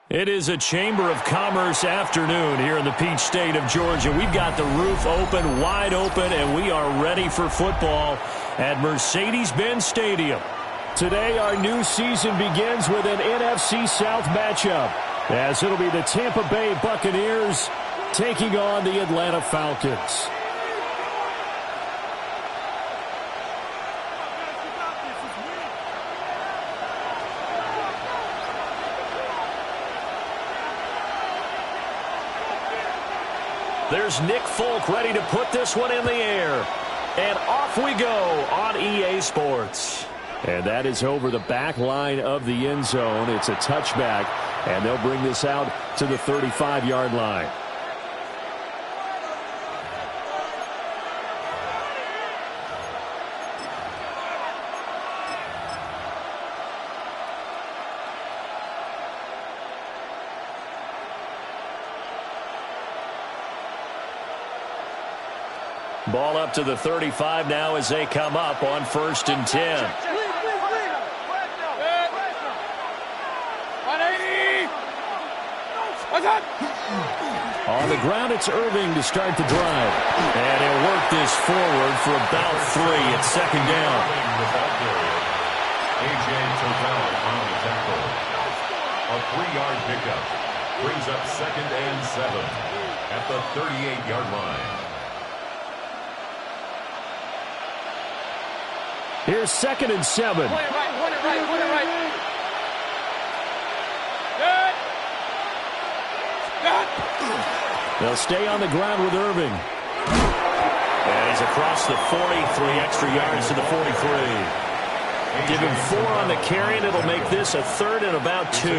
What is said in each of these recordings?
It is a Chamber of Commerce afternoon here in the Peach State of Georgia. We've got the roof open, wide open, and we are ready for football at Mercedes-Benz Stadium. Today, our new season begins with an NFC South matchup, as it'll be the Tampa Bay Buccaneers taking on the Atlanta Falcons. There's Nick Folk ready to put this one in the air. And off we go on EA Sports. And that is over the back line of the end zone. It's a touchback, and they'll bring this out to the 35-yard line. Ball up to the 35 now as they come up on 1st and 10. On the ground, it's Irving to start the drive. And he'll work this forward for about 3 at 2nd down. A.J. Terrell on the tackle. A 3-yard pickup brings up 2nd and 7 at the 38-yard line. Here's 2nd and 7. Point it right. Good. They'll stay on the ground with Irving. And he's across the 40, 3 extra yards to the 43. Give him 4 on the carry, and it'll make this a 3rd and about 2.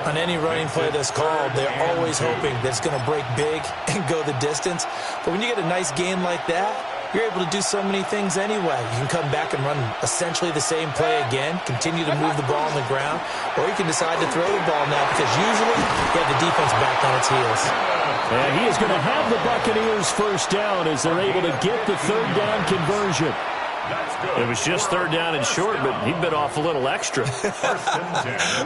On any running play that's called, they're always hoping that it's going to break big and go the distance. But when you get a nice gain like that, you're able to do so many things anyway. You can come back and run essentially the same play again, continue to move the ball on the ground, or you can decide to throw the ball now because usually you have the defense back on its heels. And he is going to have the Buccaneers first down as they're able to get the 3rd down conversion. It was just 3rd down and short, but he bit off a little extra.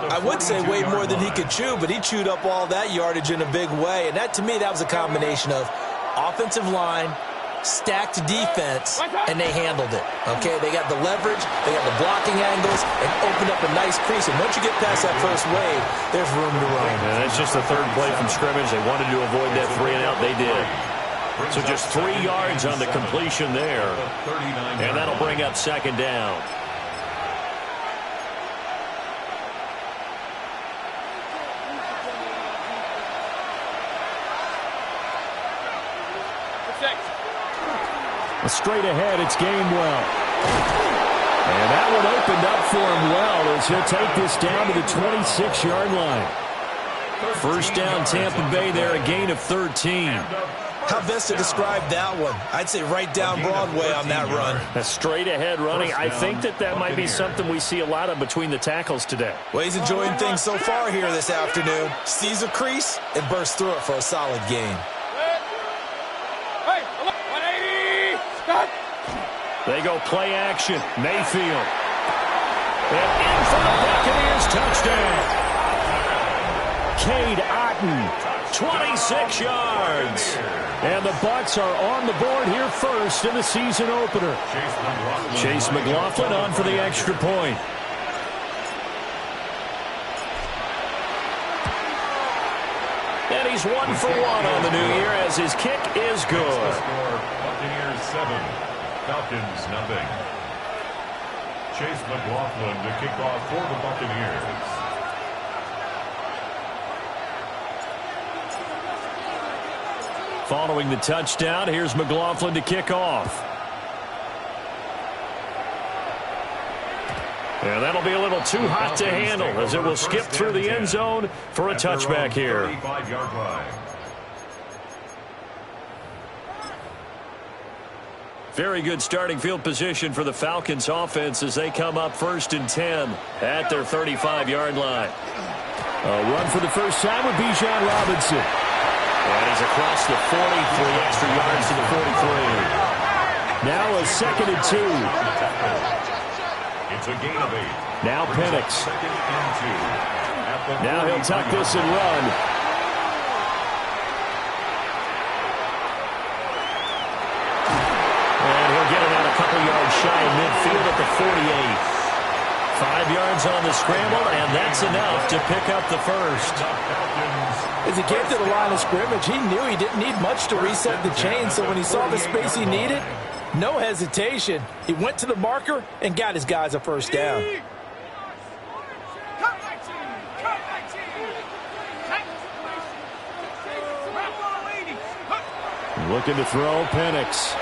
I would say way more than he could chew, but he chewed up all that yardage in a big way. And that, to me, that was a combination of offensive line, stacked defense, and they handled it. Okay, they got the leverage, they got the blocking angles, and opened up a nice crease. And once you get past that first wave, there's room to run. And that's just the 3rd play from scrimmage. They wanted to avoid that 3 and out. They did. So just 3 yards on the completion there. And that'll bring up 2nd down. Straight ahead, it's Gainwell. And that one opened up for him well as he'll take this down to the 26-yard line. 1st down, Tampa Bay there, a gain of 13. How best to describe that one? I'd say right down Broadway on that run. A straight-ahead running. I think that might be something we see a lot of between the tackles today. Well, he's enjoying things so far here this afternoon. Sees a crease and bursts through it for a solid gain. They go play action. Mayfield. And in for the Buccaneers touchdown. Cade Otton, 26 yards. And the Bucs are on the board here first in the season opener. Chase McLaughlin on for the extra point. And he's 1 for 1 on the new year as his kick is good. Buccaneers 7, Falcons nothing. Chase McLaughlin to kick off for the Buccaneers. Following the touchdown, here's McLaughlin to kick off. And that'll be a little too hot to handle as it will skip through the end zone for a touchback here. 35-yard line. Very good starting field position for the Falcons offense as they come up 1st and 10 at their 35-yard line. A run for the first time with Bijan Robinson. And he's across the 40 for the extra yards to the 43. Now a 2nd and 2. It's a gain of 8. Now Penix. 2nd and 2. Now he'll tuck this and run. And he'll get it out a couple yards shy of midfield at the 48. 5 yards on the scramble, and that's enough to pick up the first. As he came to the line of scrimmage, he knew he didn't need much to reset the chain, so when he saw the space he needed, no hesitation. He went to the marker and got his guys a first down. Looking to throw, Penix.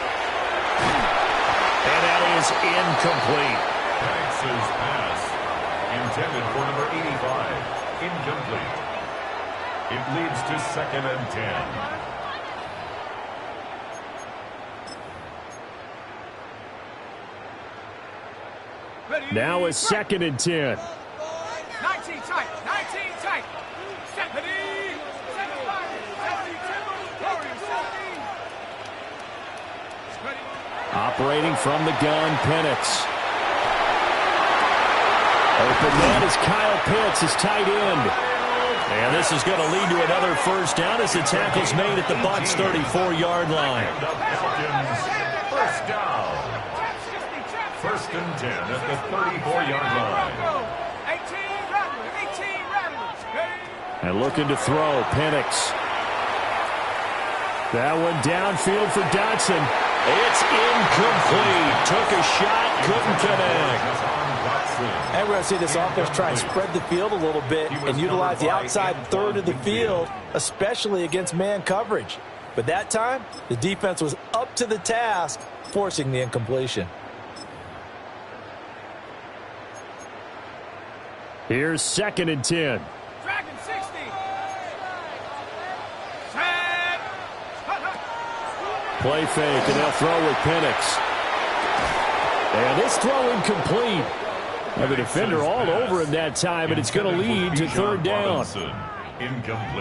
And that is incomplete. Penix's pass intended for number 85. Incomplete. It leads to 2nd and 10. Now a 2nd and 10. 19 tight, 19 tight. 70, 75, 70, Operating from the gun, Penix. Open man is Kyle Pitts, his tight end. And this is going to lead to another first down as the tackle's made at the Bucs' 34-yard line. The Falcons, first down. 1st and 10 at the 34-yard line. 18 And looking to throw, Penix. That one downfield for Dotson. It's incomplete. Took a shot, couldn't connect. And we're going to see this offense try and spread the field a little bit and utilize the outside third of the field, especially against man coverage. But that time, the defense was up to the task, forcing the incompletion. Here's 2nd and 10. Dragon 60. Play fake, and they'll throw with Penix. And this throw incomplete. And the defender all over him that time, and it's going to lead to 3rd down.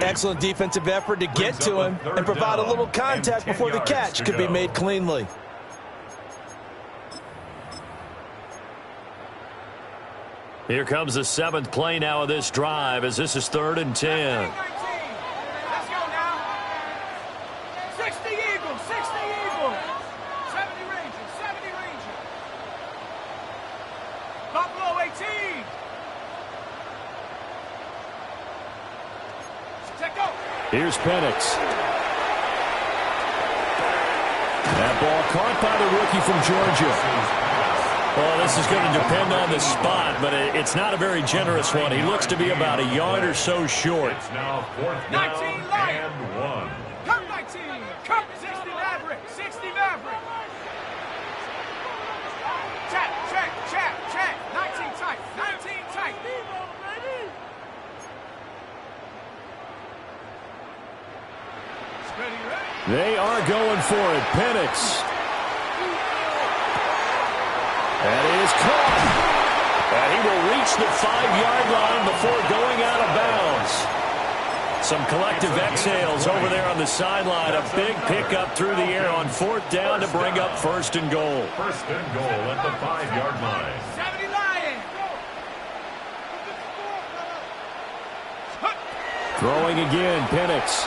Excellent defensive effort to get to him and provide a little contact before the catch could be made cleanly. Here comes the 7th play now of this drive as this is 3rd and 10. Let's go now. 60 Eagles, 60 Eagles. 70 Rangers, 70 Rangers. Buffalo 18. Check go. Here's Penix. That ball caught by the rookie from Georgia. Well, this is going to depend on the spot, but it's not a very generous one. He looks to be about a yard or so short. It's now 4th down and 1. Come 19. Come 60 Maverick, 60 Maverick. Check, check, check, check. 19 tight, 19 tight. Ready, ready. They are going for it. Penix. That is caught. And he will reach the 5-yard line before going out of bounds. Some collective exhales over there on the sideline. A big pickup through the air on 4th down to bring up 1st and goal. 1st and goal at the 5-yard line. 70 Lions. Throwing again, Penix.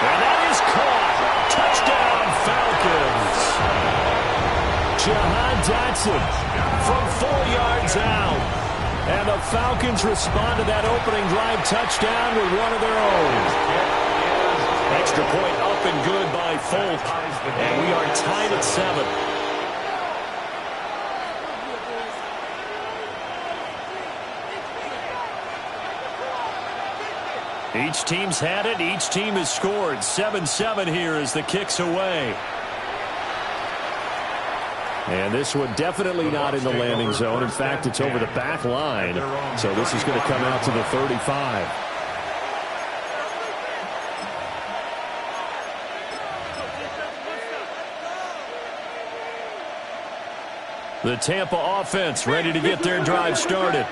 And that is caught. Touchdown, Falcons. Jahan Dotson from 4 yards out. And the Falcons respond to that opening drive touchdown with one of their own. Extra point up and good by Folk. And we are tied at 7. Each team's had it. Each team has scored. 7-7 here as the kick's away. And this one definitely not in the landing zone. In fact, it's over the back line. So this is going to come out to the 35. The Tampa offense ready to get their drive started.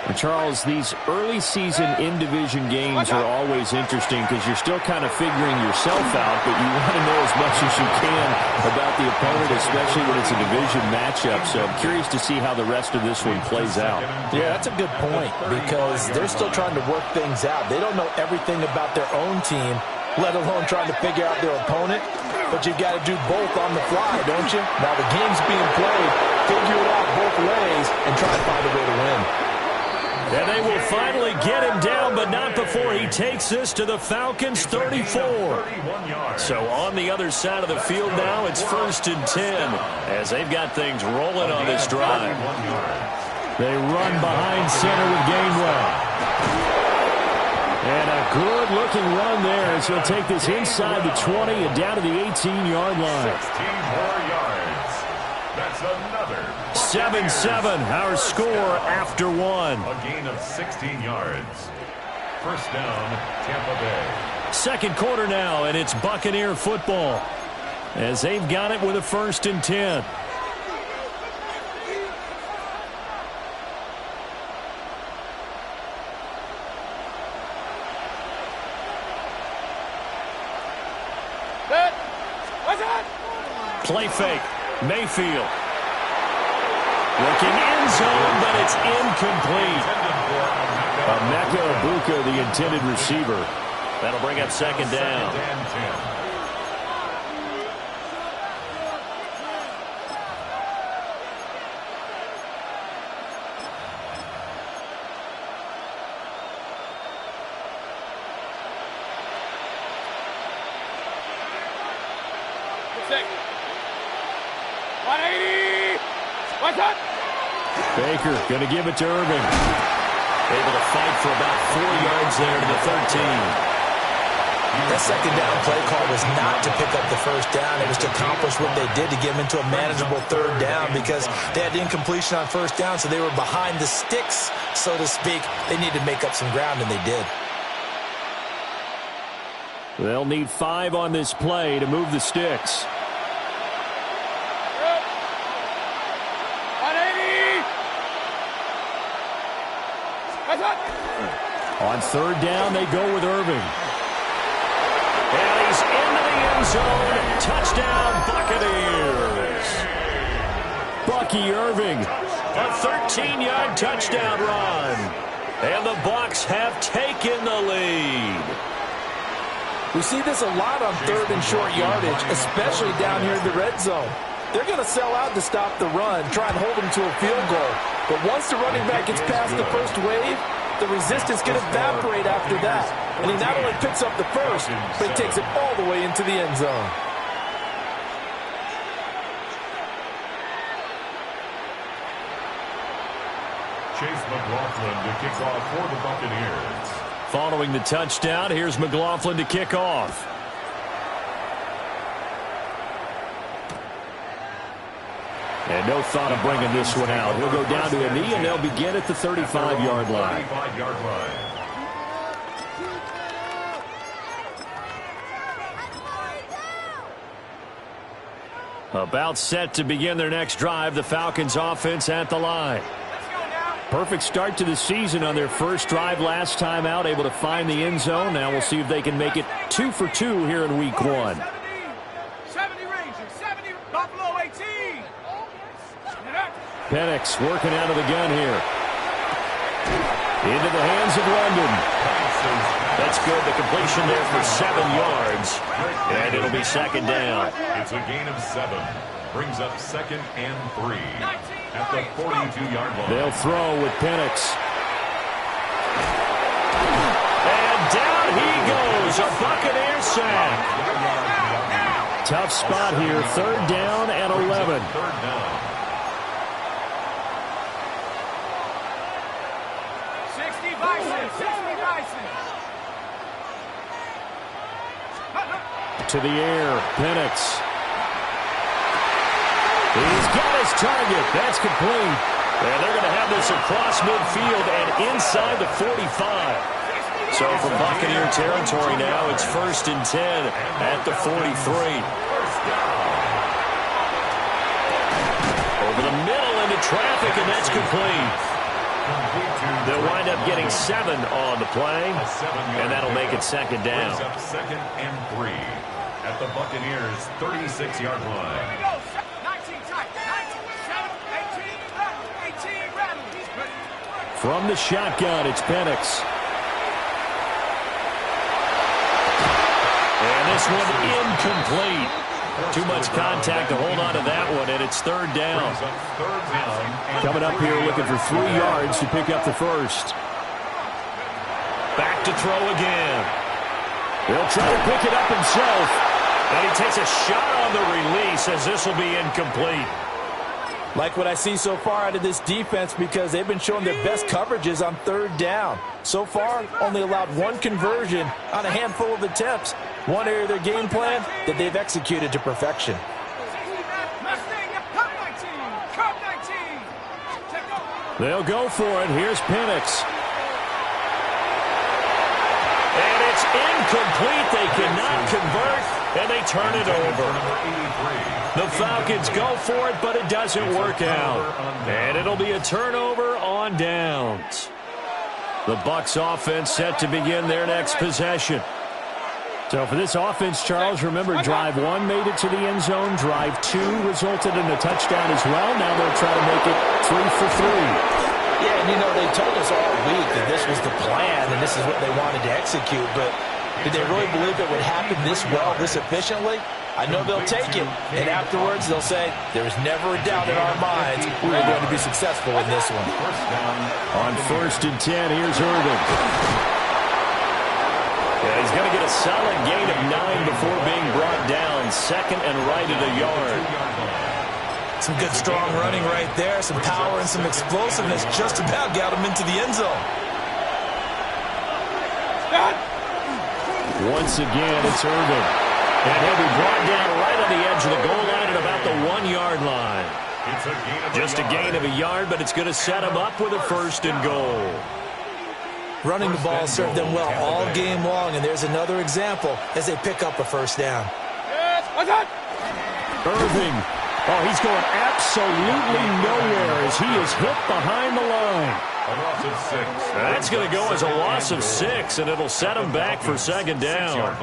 And Charles, these early season in-division games are always interesting because you're still kind of figuring yourself out, but you want to know as much as you can about the opponent, especially when it's a division matchup. So I'm curious to see how the rest of this one plays out. Yeah, that's a good point because they're still trying to work things out. They don't know everything about their own team, let alone trying to figure out their opponent. But you've got to do both on the fly, don't you? Now the game's being played, figure it out both ways, and try to find a way to win. And they will finally get him down, but not before he takes this to the Falcons' 34. So on the other side of the field now, it's 1st and 10 as they've got things rolling on this drive. They run behind center with Gainwell. And a good-looking run there as he'll take this inside the 20 and down to the 18-yard line. 16 more yards. That's another. 7-7, our score after one. A gain of 16 yards. First down, Tampa Bay. Second quarter now, and it's Buccaneer football as they've got it with a 1st and 10. Play fake. Mayfield. Looking end zone, but it's incomplete. Emeka Egbuka, the intended receiver. That'll bring up 2nd down. Baker going to give it to Irving. Able to fight for about 4 yards there to the 13. That 2nd down play call was not to pick up the 1st down. It was to accomplish what they did to get them into a manageable 3rd down because they had incompletion on 1st down, so they were behind the sticks, so to speak. They needed to make up some ground, and they did. They'll need 5 on this play to move the sticks. On 3rd down, they go with Irving. And he's into the end zone. Touchdown, Buccaneers. Bucky Irving, a 13-yard touchdown run. And the Bucs have taken the lead. We see this a lot on 3rd and short yardage, especially down here in the red zone. They're going to sell out to stop the run, try and hold them to a field goal. But once the running back gets past the first wave, the resistance can evaporate after that. And he not only picks up the first, but he takes it all the way into the end zone. Chase McLaughlin to kick off for the Buccaneers. Following the touchdown, here's McLaughlin to kick off. And no thought of bringing this one out. He'll go down to a knee, and they'll begin at the 35-yard line. 35-yard line. About set to begin their next drive, the Falcons offense at the line. Perfect start to the season on their first drive last time out, able to find the end zone. Now we'll see if they can make it 2 for 2 here in week 1. 70 Rangers, 70 Buffalo 18. Penix working out of the gun here. Into the hands of London. That's good. The completion there for 7 yards. And it'll be 2nd down. It's a gain of 7. Brings up 2nd and 3 at the 42-yard line. They'll throw with Penix. And down he goes. A Buccaneer sack. Tough spot here. 3rd down and 11. 3rd down. 60 Bison, 60 Bison. To the air, Penix. He's got his target. That's complete. And they're going to have this across midfield and inside the 45. So from Buccaneer territory now, it's 1st and 10 at the 43. Over the middle into traffic, and that's complete. They'll wind up getting 7 on the play, and that'll make it second down. Brings up 2nd and 3 at the Buccaneers' 36-yard line. 19 tight, 19, 7, 18, 18, rattle. He's ready. From the shotgun, it's Penix. And this one incomplete. Too much contact to hold on to that one, and it's 3rd down. Coming up here looking for 3 yards to pick up the first. Back to throw again. He'll try to pick it up himself. And he takes a shot on the release as this will be incomplete. Like what I see so far out of this defense because they've been showing their best coverages on 3rd down. So far, only allowed 1 conversion on a handful of attempts. One area of their game plan that they've executed to perfection. They'll go for it. Here's Penix. And it's incomplete. They cannot convert, and they turn it over. The Falcons go for it, but it doesn't work out. And it'll be a turnover on downs. The Bucs offense set to begin their next possession. So for this offense, Charles, remember, drive 1 made it to the end zone. Drive 2 resulted in a touchdown as well. Now they'll try to make it 3 for 3. Yeah, and they told us all week that this was the plan and this is what they wanted to execute. But did they really believe it would happen this well, this efficiently? I know they'll take it, and afterwards they'll say, there was never a doubt in our minds we were going to be successful in this one. On 1st and 10, here's Irvin. Yeah, he's going to get a solid gain of 9 before being brought down. 2nd and right at a yard. Some good strong running right there. Some power and some explosiveness just about got him into the end zone. Once again, it's Irvin. And he'll be brought down right on the edge of the goal line at about the 1-yard line. Just a gain of a yard, but it's going to set him up with a 1st and goal. Running the ball served them well all game long, and there's another example as they pick up a 1st down. Irving. Oh, he's going absolutely nowhere as he is hit behind the line. A loss of 6. That's going to go as a loss of 6, and it'll set him back for 2nd down.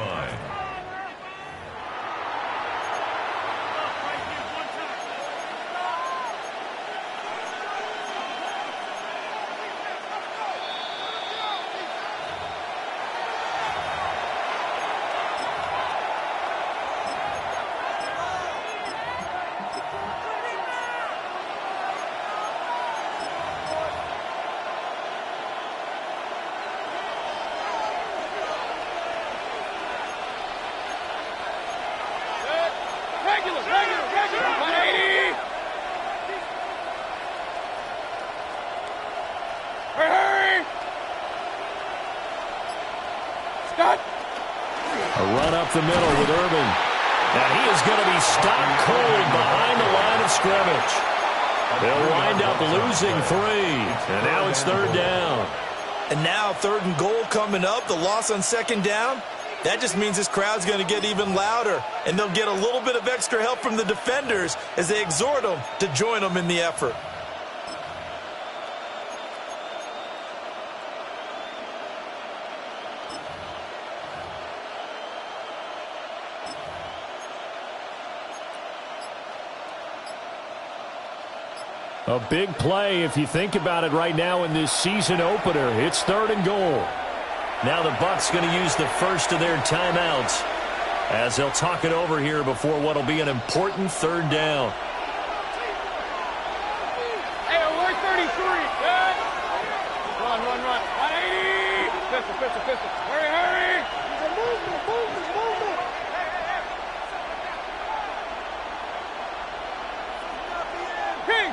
A run up the middle with Irvin. And he is going to be stopped cold behind the line of scrimmage. They'll wind up losing 3. And now it's 3rd down. And now 3rd and goal coming up. The loss on 2nd down. That just means this crowd's going to get even louder. And they'll get a little bit of extra help from the defenders as they exhort them to join them in the effort. A big play if you think about it right now in this season opener. It's 3rd and goal. Now the Bucs going to use the first of their timeouts as they'll talk it over here before what will be an important 3rd down. Hey, alert 33. Good. Run. 180. Pistol. Hurry. Movement.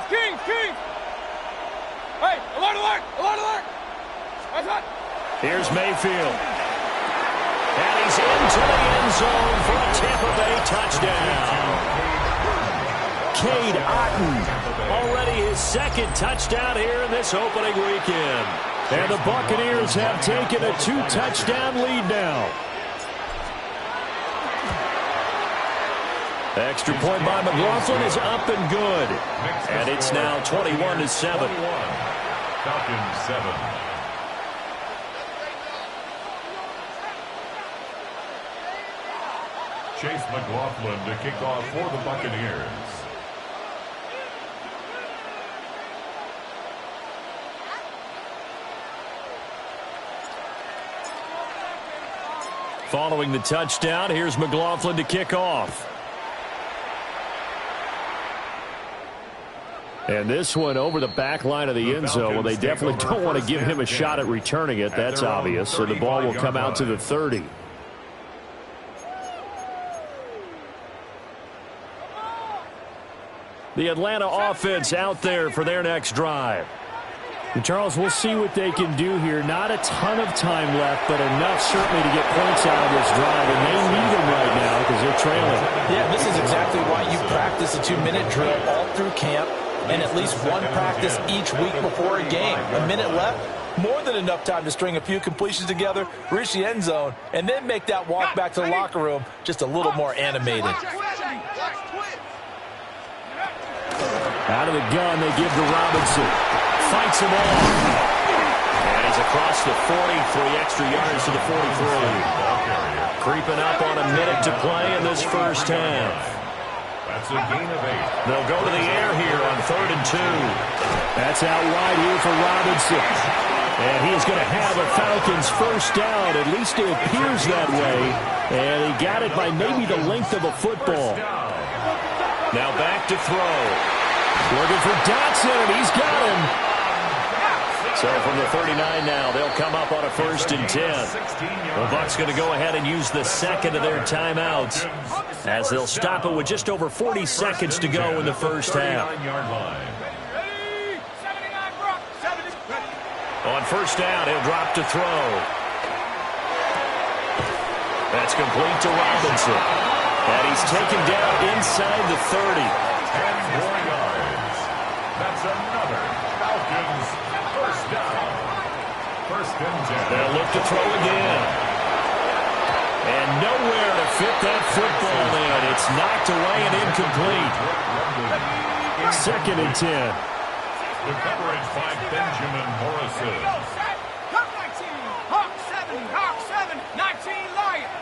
Kings. Hey, alert. That's hot. Here's Mayfield. And he's into the end zone for a Tampa Bay touchdown. Cade Otton, already his 2nd touchdown here in this opening weekend. And the Buccaneers have taken a 2-touchdown lead now. Extra point by McLaughlin is up and good. And it's now 21-7. Falcons 7. Chase McLaughlin to kick off for the Buccaneers. Following the touchdown, here's McLaughlin to kick off. And this one over the back line of the end zone. Well, they definitely don't want to give him a shot at returning it. That's obvious. So the ball will come out to the 30. The Atlanta offense out there for their next drive. And Charles, we'll see what they can do here. Not a ton of time left, but enough certainly to get points out of this drive, and they need them right now because they're trailing. Yeah, this is exactly why you practice a 2-minute drill all through camp and at least one practice each week before a game. A minute left, more than enough time to string a few completions together, reach the end zone, and then make that walk back to the locker room just a little more animated. Out of the gun, they give to Robinson. Fights him off. And he's across the 40, 3 extra yards to the 43. Creeping up on a minute to play in this first half. That's a gain of 8. They'll go to the air here on 3rd and 2. That's out wide here for Robinson. And he is going to have a Falcons first down. At least it appears that way. And he got it by maybe the length of a football. Now back to throw. Looking for Dotson, and he's got him. So from the 39 now, they'll come up on a 1st and 10. The Bucs going to go ahead and use the second of their timeouts as they'll stop it with just over 40 seconds to go in the first half. On first down, he'll drop to throw. That's complete to Robinson. And he's taken down inside the 30. 10 more yards. That's another Falcons first down. 1st and 10. They'll look to throw again. And nowhere to fit that football in. It's knocked away and incomplete. 2nd and 10. The coverage by Benjamin Morrison. Hawk 19, Hawk 7, 19 Lions.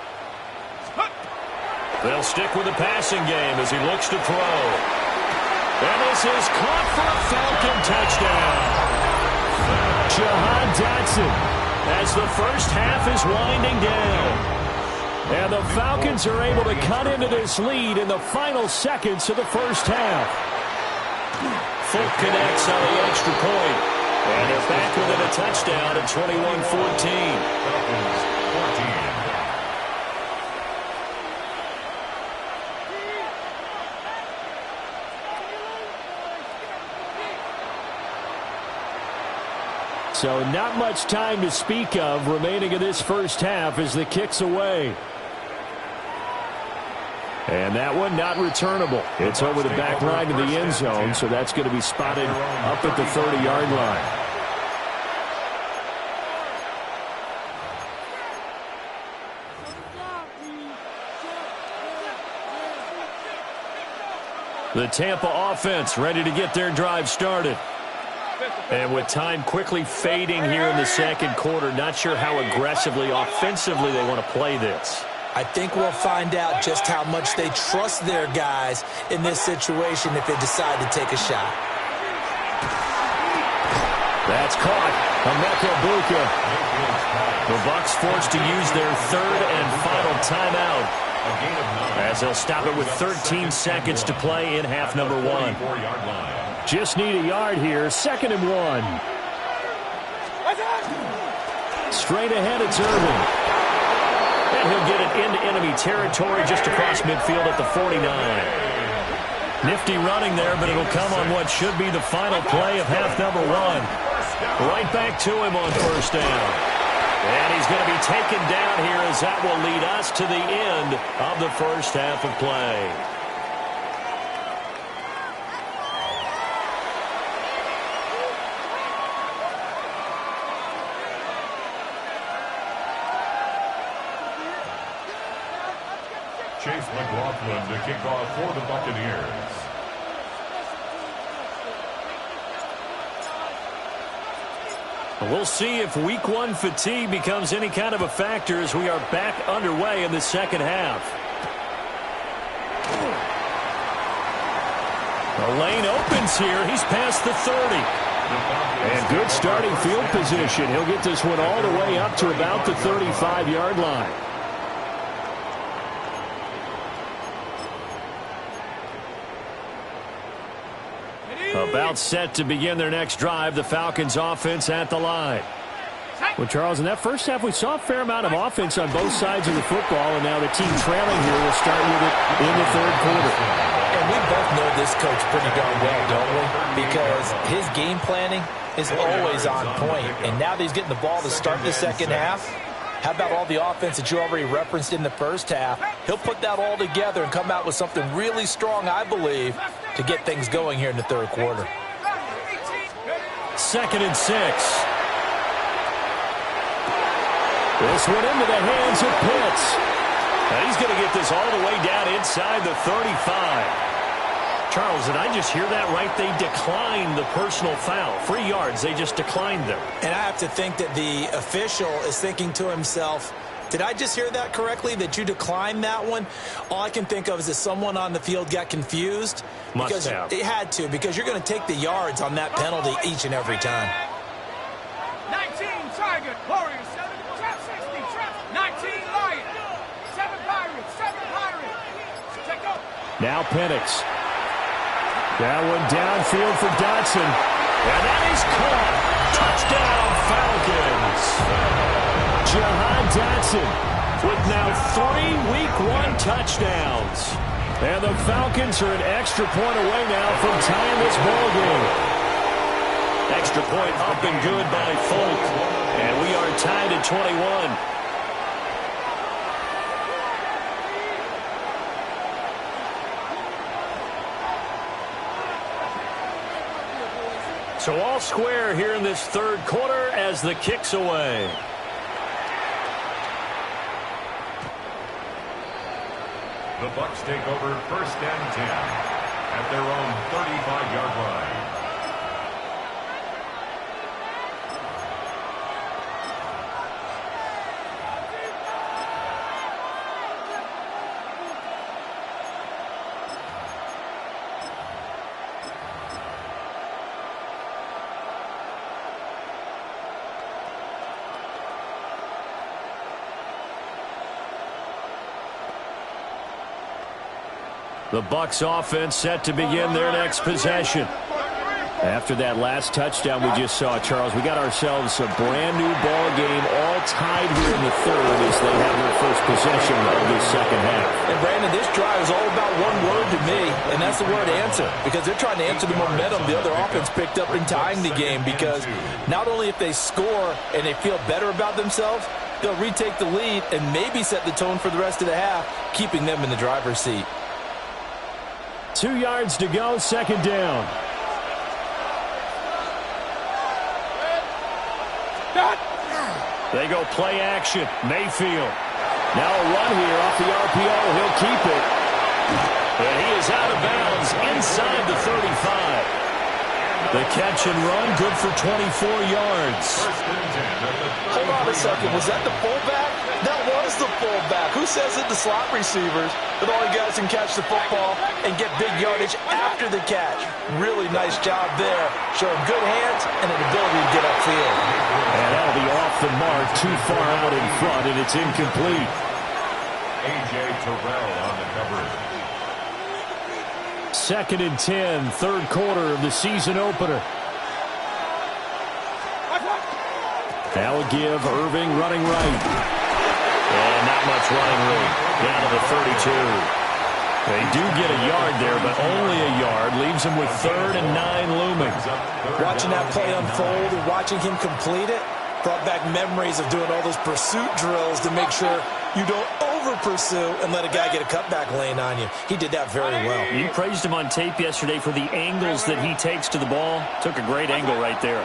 They'll stick with the passing game as he looks to throw. And this is caught for a Falcon touchdown. Jahan Dotson as the first half is winding down. And the Falcons are able to cut into this lead in the final seconds of the first half. Fulk connects on the extra point. And they're back within a touchdown at 21-14. Falcons 14. So not much time to speak of remaining in this first half as the kick's away. And that one not returnable. It's over the back line of the end zone, so that's going to be spotted up at the 30-yard line. The Tampa offense ready to get their drive started. And with time quickly fading here in the second quarter, not sure how aggressively, offensively they want to play this. I think we'll find out just how much they trust their guys in this situation if they decide to take a shot. That's caught. Emeka Buka. The Bucs forced to use their 3rd and final timeout as they'll stop it with 13 seconds to play in half number 1. Just need a yard here. 2nd and 1. Straight ahead, it's Irvin. And he'll get it into enemy territory just across midfield at the 49. Nifty running there, but it'll come on what should be the final play of half number 1. Right back to him on first down. And he's going to be taken down here as that will lead us to the end of the first half of play. Chase McLaughlin to kick off for the Buccaneers. We'll see if week one fatigue becomes any kind of a factor as we are back underway in the second half. The lane opens here. He's past the 30. And good starting field position. He'll get this one all the way up to about the 35-yard line. About set to begin their next drive. The Falcons offense at the line. Well, Charles, in that first half, we saw a fair amount of offense on both sides of the football, and now the team trailing here will start with it in the third quarter. And we both know this coach pretty darn well, don't we? Because his game planning is always on point. And now that he's getting the ball to start the second half, how about all the offense that you already referenced in the first half? He'll put that all together and come out with something really strong, I believe, to get things going here in the third quarter. 2nd and 6. This one into the hands of Pitts. And he's going to get this all the way down inside the 35. Charles, did I just hear that right? They declined the personal foul. 3 yards, they just declined them. And I have to think that the official is thinking to himself, did I just hear that correctly, that you declined that one? All I can think of is that someone on the field got confused. Must have. It had to, because you're going to take the yards on that penalty each and every time. 19 Tiger, Warriors, 7, trap 60, trap 19 Lion, 7 Pirates, 7 Pirates. Check up. Now Penix. That one downfield for Dotson. And that is caught. Touchdown, Falcons. Jahan Dotson with now 3 Week 1 touchdowns. And the Falcons are an extra point away now from tying this ball game. Extra point up and good by Folk. And we are tied at 21. So all square here in this third quarter as the kick's away. The Bucs take over 1st and 10 at their own 35-yard line. The Bucs offense set to begin their next possession. After that last touchdown we just saw, Charles, we got ourselves a brand new ball game, all tied here in the third as they have their first possession of the second half. And Brandon, this drive is all about one word to me, and that's the word answer, because they're trying to answer the momentum the other offense picked up in tying the game, because not only if they score and they feel better about themselves, they'll retake the lead and maybe set the tone for the rest of the half, keeping them in the driver's seat. 2 yards to go, second down. They go play action. Mayfield. Now a run here off the RPO. He'll keep it. And he is out of bounds inside the 35. The catch and run, good for 24 yards. Hold on a second. Was that the fullback? That was the fullback. Who says that the slot receivers are the only guys who can catch the football and get big yardage after the catch? Really nice job there. Showing good hands and an ability to get upfield. And that'll be off the mark, too far out in front, and it's incomplete. A.J. Terrell on the coverage. 2nd and 10, third quarter of the season opener. That will give Irving running right. And not much running room. Down to the 32. They do get a yard there, but only a yard. Leaves them with 3rd and 9 looming. Watching that play unfold and watching him complete it brought back memories of doing all those pursuit drills to make sure you don't over-pursue and let a guy get a cutback lane on you. He did that very well. You praised him on tape yesterday for the angles that he takes to the ball. Took a great angle right there.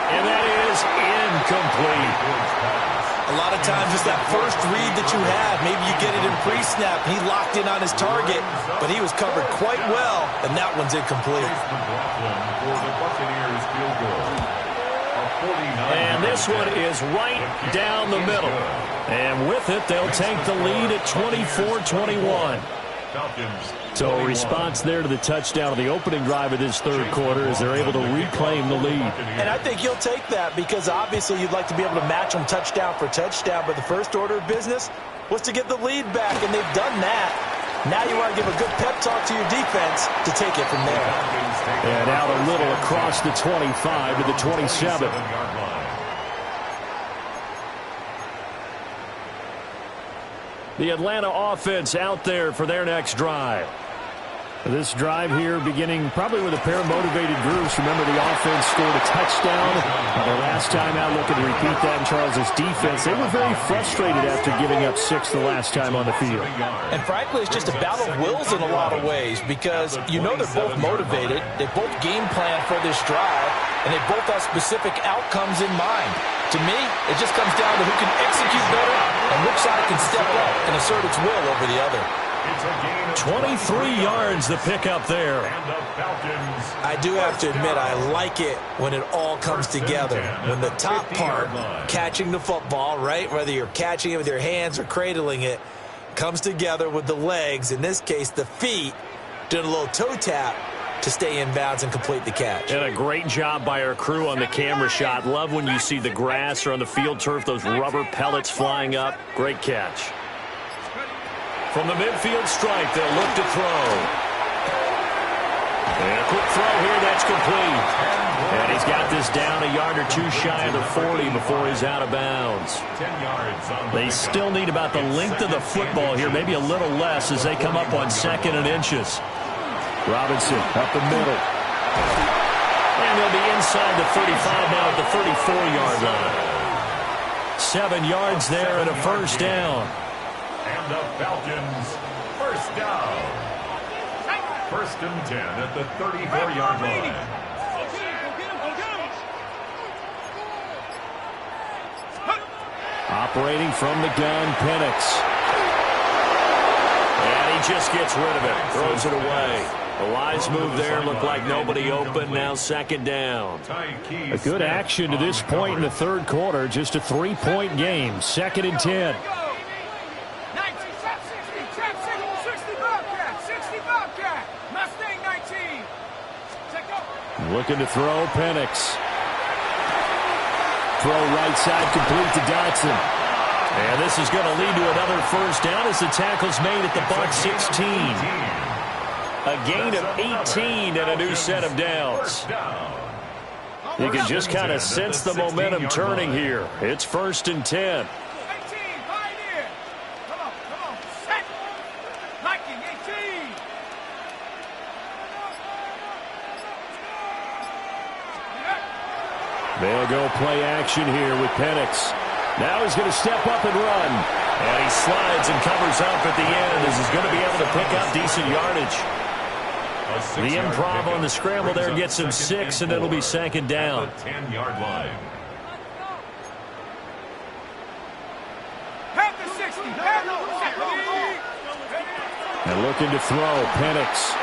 And that is incomplete. A lot of times it's that first read that you have. Maybe you get it in pre-snap. He locked in on his target, but he was covered quite well, and that one's incomplete. And this one is right down the middle. And with it, they'll take the lead at 24-21. So a response there to the touchdown of the opening drive of this third quarter as they're able to reclaim the lead. And I think you'll take that because obviously you'd like to be able to match them touchdown for touchdown, but the first order of business was to get the lead back, and they've done that. Now you want to give a good pep talk to your defense to take it from there. And out a little across the 25 to the 27. The Atlanta offense out there for their next drive. This drive here beginning probably with a pair of motivated groups. Remember, the offense scored a touchdown. The last time out, looking to repeat that in Charles' defense. They were very frustrated after giving up 6 the last time on the field. And frankly, it's just a battle of wills in a lot of ways because you know they're both motivated. They both game plan for this drive, and they both have specific outcomes in mind. To me, it just comes down to who can execute better and which side can step up and assert its will over the other. 23 yards the pickup there. I do have to admit, I like it when it all comes together. When the top part, catching the football, right, whether you're catching it with your hands or cradling it, comes together with the legs, in this case the feet, doing a little toe tap to stay in bounds and complete the catch. And a great job by our crew on the camera shot. Love when you see the grass or on the field turf, those rubber pellets flying up. Great catch. From the midfield stripe, they'll look to throw. And a quick throw here, that's complete. And he's got this down a yard or two shy of the 40 before he's out of bounds. They still need about the length of the football here, maybe a little less as they come up on 2nd and inches. Robinson up the middle. And they'll be inside the 35 now at the 34-yard line. 7 yards there and a first down. And the Falcons, first down. 1st and 10 at the 34-yard line. Operating from the gun, Penix. And he just gets rid of it, throws it away. A wise move there, looked like nobody open, now 2nd down. A good action to this point in the third quarter, just a 3-point game, 2nd and 10. Looking to throw, Penix. Throw right side complete to Dotson. And this is going to lead to another first down as the tackle's made at the Bucs 16. A gain of 18 and a new set of downs. You can just kind of sense the momentum turning here. It's 1st and 10. They'll go play action here with Penix. Now he's going to step up and run. And he slides and covers up at the end as he's going to be able to pick up decent yardage. The improv on the scramble there gets him 6, and it'll be 2nd down. 10-yard line. And looking to throw, Penix.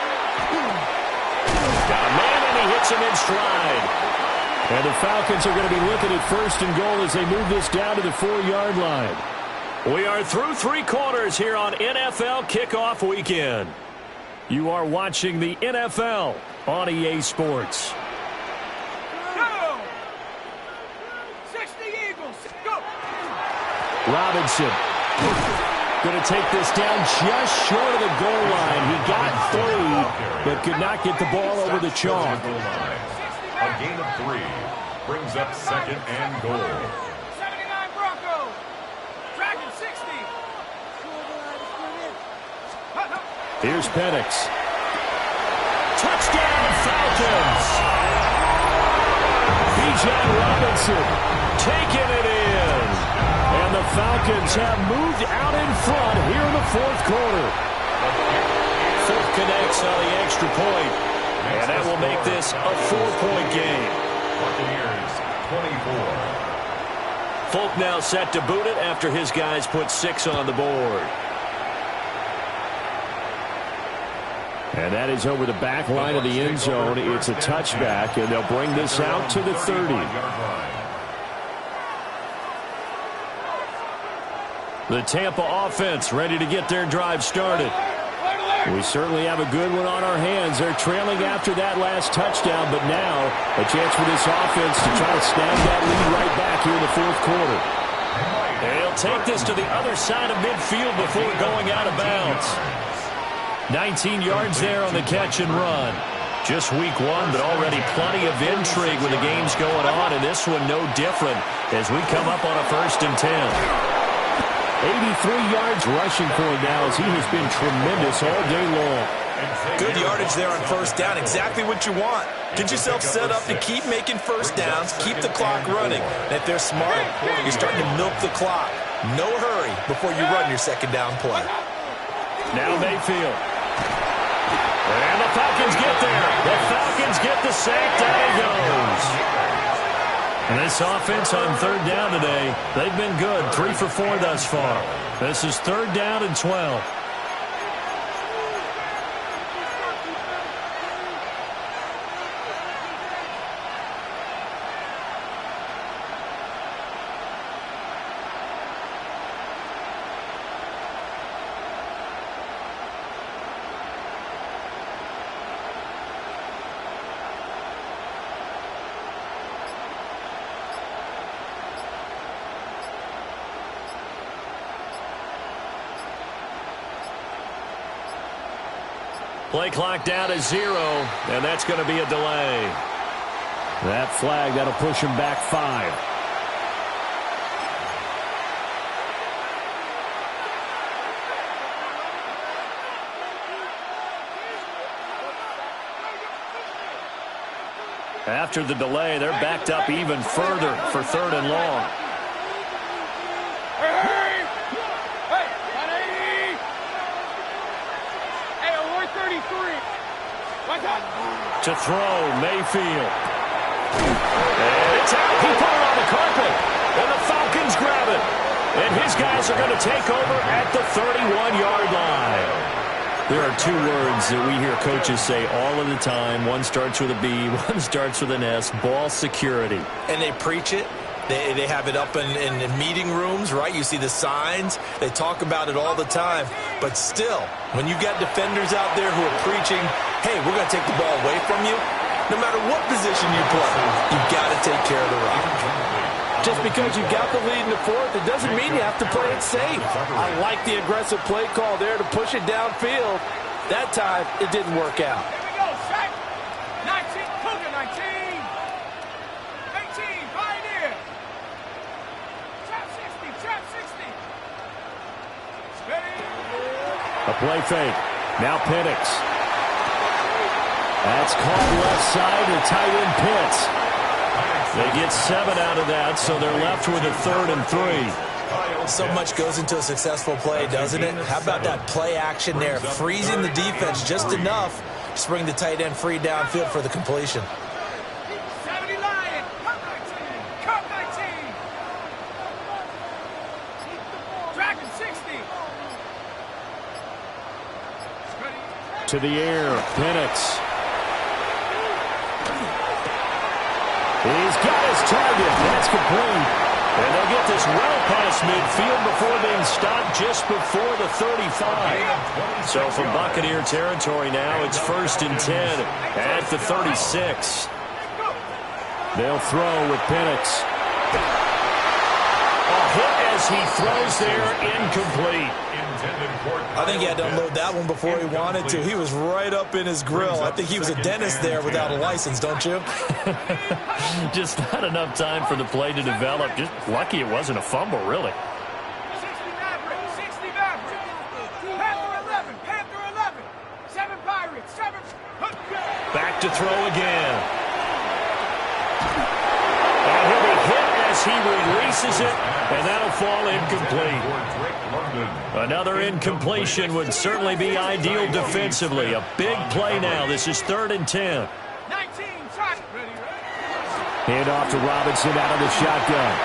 Got a man, and he hits him in stride. And the Falcons are going to be looking at 1st and goal as they move this down to the 4-yard line. We are through 3 quarters here on NFL Kickoff Weekend. You are watching the NFL on EA Sports. Go! 60 Eagles, go! Robinson going to take this down just short of the goal line. He got 3, but could not get the ball over the chalk. A gain of 3 brings up 2nd and goal. 79 Broncos. Dragon 60. Here's Penix. Touchdown Falcons. Bijan Robinson taking it in. And the Falcons have moved out in front here in the 4th quarter. 4th connects on the extra point. And that will make this a 4-point game. Buccaneers 24. Folk now set to boot it after his guys put 6 on the board. And that is over the back line of the end zone. It's a touchback, and they'll bring this out to the 30. The Tampa offense ready to get their drive started. We certainly have a good one on our hands. They're trailing after that last touchdown, but now a chance for this offense to try to snag that lead right back here in the fourth quarter. They'll take this to the other side of midfield before going out of bounds. 19 yards there on the catch and run. Just week 1, but already plenty of intrigue when the game's going on, and this one no different as we come up on a 1st and 10. 83 yards rushing for him now as he has been tremendous all day long. Good yardage there on 1st down. Exactly what you want. Get yourself set up to keep making 1st downs, keep the clock running. And if they're smart, you're starting to milk the clock. No hurry before you run your 2nd down play. Now Mayfield. And the Falcons get there. The Falcons get the sack. Down he goes. And this offense on 3rd down today, they've been good. 3 for 4 thus far. This is 3rd down and 12. Play clock down to 0, and that's going to be a delay. That flag, that'll push him back 5. After the delay, they're backed up even further for 3rd and long. To throw, Mayfield. And it's out. He put it on the carpet. And the Falcons grab it. And his guys are going to take over at the 31-yard line. There are 2 words that we hear coaches say all of the time. One starts with a B, one starts with an S. Ball security. And they preach it. They have it up in meeting rooms, right? You see the signs. They talk about it all the time. But still, when you got defenders out there who are preaching, hey, we're going to take the ball away from you, no matter what position you play, you've got to take care of the rock. Just because you got the lead in the 4th, it doesn't mean you have to play it safe. I like the aggressive play call there to push it downfield. That time, it didn't work out. Here we go, sack. 19, Cougar 19. 18, Pioneer. Trap 60, trap 60. Steady. A play fake. Now Penix. That's caught left side to tight end Pitts. They get 7 out of that, so they're left with a 3rd and 3. So much goes into a successful play, doesn't it? How about that play action there, freezing the defense just enough to bring the tight end free downfield for the completion. 70 Lion, cut 19, cut 19. Dragon 60. To the air, Penix. He's got his target. That's complete. And they'll get this well past midfield before being stopped just before the 35. So from Buccaneer territory now, it's 1st and 10 at the 36. They'll throw with Penix. A hit as he throws there, incomplete. I think he had to unload that one before he wanted to. He was right up in his grill. I think he was a dentist there without a license, don't you? Just not enough time for the play to develop. Just lucky it wasn't a fumble, really. 60 Maverick, 60 Maverick. Panther 11, Panther 11. 7 Pirates, 7. Back to throw again. And he'll be hit as he releases it, and that'll fall incomplete. Another incompletion would certainly be ideal defensively. A big play now. This is 3rd and 10. 19, shot. Ready. Hand off to Robinson out of the shotgun.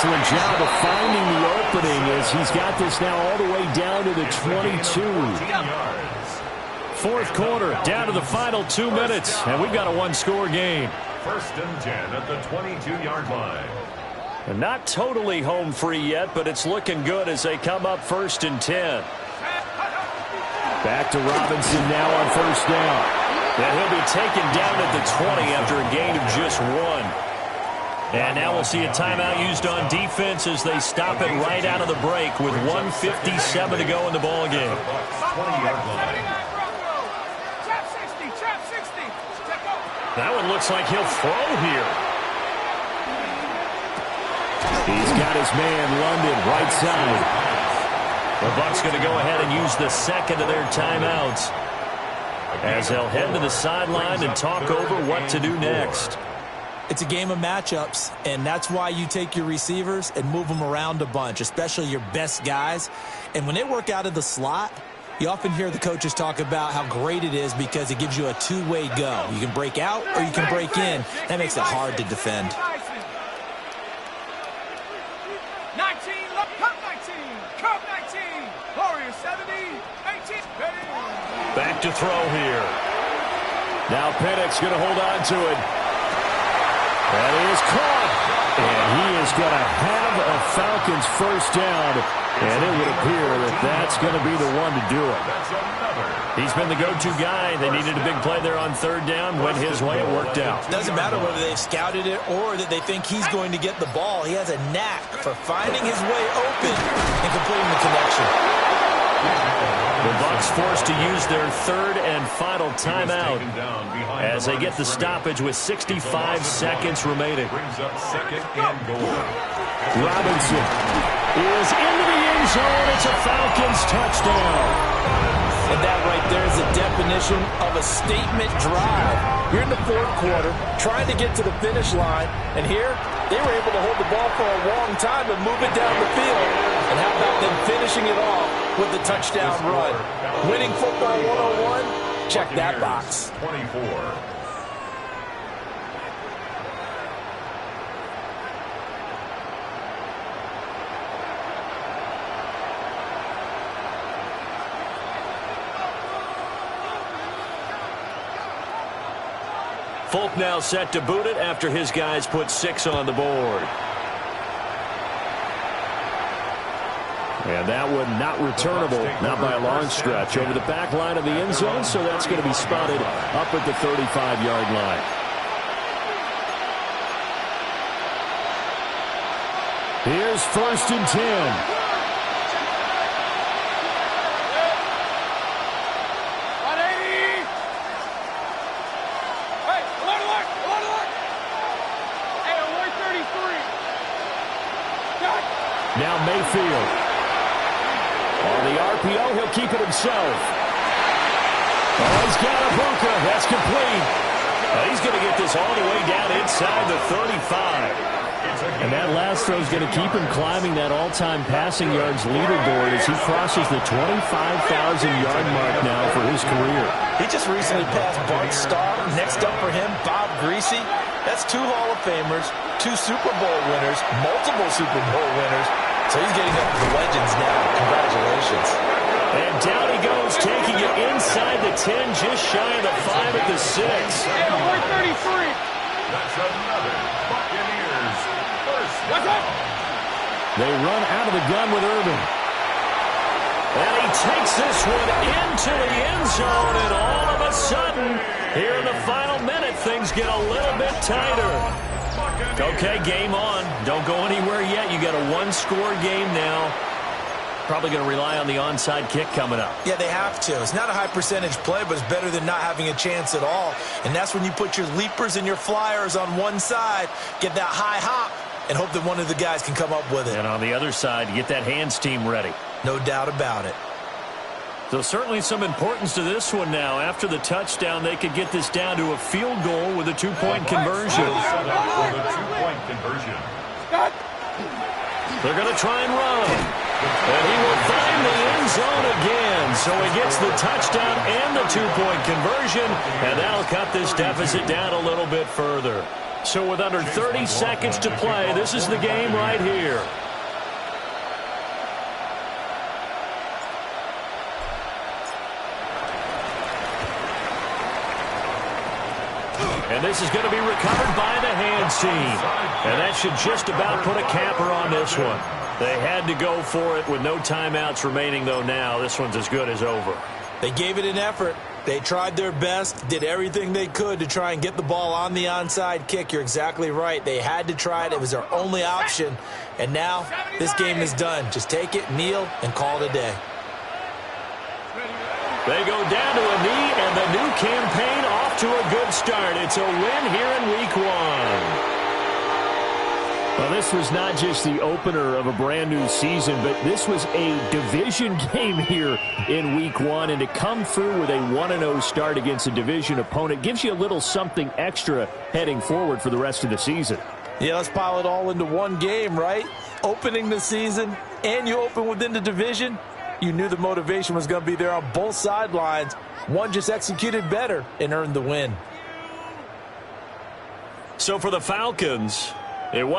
excellent job of finding the opening as he's got this now all the way down to the 22. Fourth quarter, down to the final 2 minutes, and we've got a one-score game. 1st and 10 at the 22-yard line. And not totally home free yet, but it's looking good as they come up 1st and 10. Back to Robinson now on 1st down. And he'll be taken down at the 20 after a gain of just 1. And now we'll see a timeout used on defense as they stop it right out of the break with 1:57 to go in the ball game. 20-yard line. That one looks like he'll throw here. He's got his man, London, right side. The Bucs going to go ahead and use the second of their timeouts as they'll head to the sideline and talk over what to do next. It's a game of matchups, and that's why you take your receivers and move them around a bunch, especially your best guys. And when they work out of the slot, you often hear the coaches talk about how great it is because it gives you a two-way go. You can break out or you can break in. That makes it hard to defend. 19, Cup 19, Cup 19, Warriors 70, 18, ready. Back to throw here. Now Pennick's going to hold on to it. That is caught. And he is going to have a Falcons first down. And it would appear that that's going to be the one to do it. He's been the go-to guy. They needed a big play there on 3rd down. Went his way. It worked out. Doesn't matter whether they've scouted it or that they think he's going to get the ball. He has a knack for finding his way open and completing the connection. The Bucs forced to use their 3rd and final timeout as they get the stoppage with 65 seconds remaining. Brings up 2nd and goal. Robinson is into the end zone. It's a Falcons touchdown. And that right there is the definition of a statement drive. You're in the 4th quarter, trying to get to the finish line, and here they were able to hold the ball for a long time and move it down the field. And how about them finishing it off with the touchdown run? Winning football 101? Check that box. 24. Folk now set to boot it after his guys put 6 on the board. And that one not returnable, not by a long stretch, over the back line of the end zone, so that's going to be spotted up at the 35-yard line. Here's 1st and 10. Now Mayfield. On the RPO, he'll keep it himself. Oh, he's got a Buka. That's complete. He's going to get this all the way down inside the 35. And that last throw is going to keep him climbing that all-time passing yards leaderboard as he crosses the 25,000-yard mark now for his career. He just recently passed Bart Starr. Next up for him, Bob Greasy. That's 2 Hall of Famers, 2 Super Bowl winners, multiple Super Bowl winners. So he's getting up to the legends now. Congratulations. And down he goes, taking it inside the 10, just shy of the 5 at the 6. Hey, 133. That's another Buccaneers first down. They run out of the gun with Urban. And he takes this one into the end zone, and all of a sudden, here in the final minute, things get a little bit tighter. Okay, game on. Don't go anywhere yet. You got a one-score game now. Probably going to rely on the onside kick coming up. Yeah, they have to. It's not a high-percentage play, but it's better than not having a chance at all. And that's when you put your leapers and your flyers on one side, get that high hop, and hope that one of the guys can come up with it. And on the other side, get that hands team ready. No doubt about it. So certainly some importance to this one now. After the touchdown, they could get this down to a field goal with a two-point conversion. They're going to try and run. And he will find the end zone again. So he gets the touchdown and the two-point conversion. And that'll cut this deficit down a little bit further. So with under 30 seconds to play, this is the game right here. And this is going to be recovered by the hands team. And that should just about put a capper on this one. They had to go for it with no timeouts remaining, though, now. This one's as good as over. They gave it an effort. They tried their best, did everything they could to try and get the ball on the onside kick. You're exactly right. They had to try it. It was their only option. And now this game is done. Just take it, kneel, and call it a day. They go down to a knee, and the new campaign off to a good start. It's a win here in Week 1. Well, this was not just the opener of a brand new season, but this was a division game here in Week 1. And to come through with a 1-0 start against a division opponent gives you a little something extra heading forward for the rest of the season. Yeah, let's pile it all into one game, right? Opening the season, and you open within the division. You knew the motivation was going to be there on both sidelines. One just executed better and earned the win. So for the Falcons, it was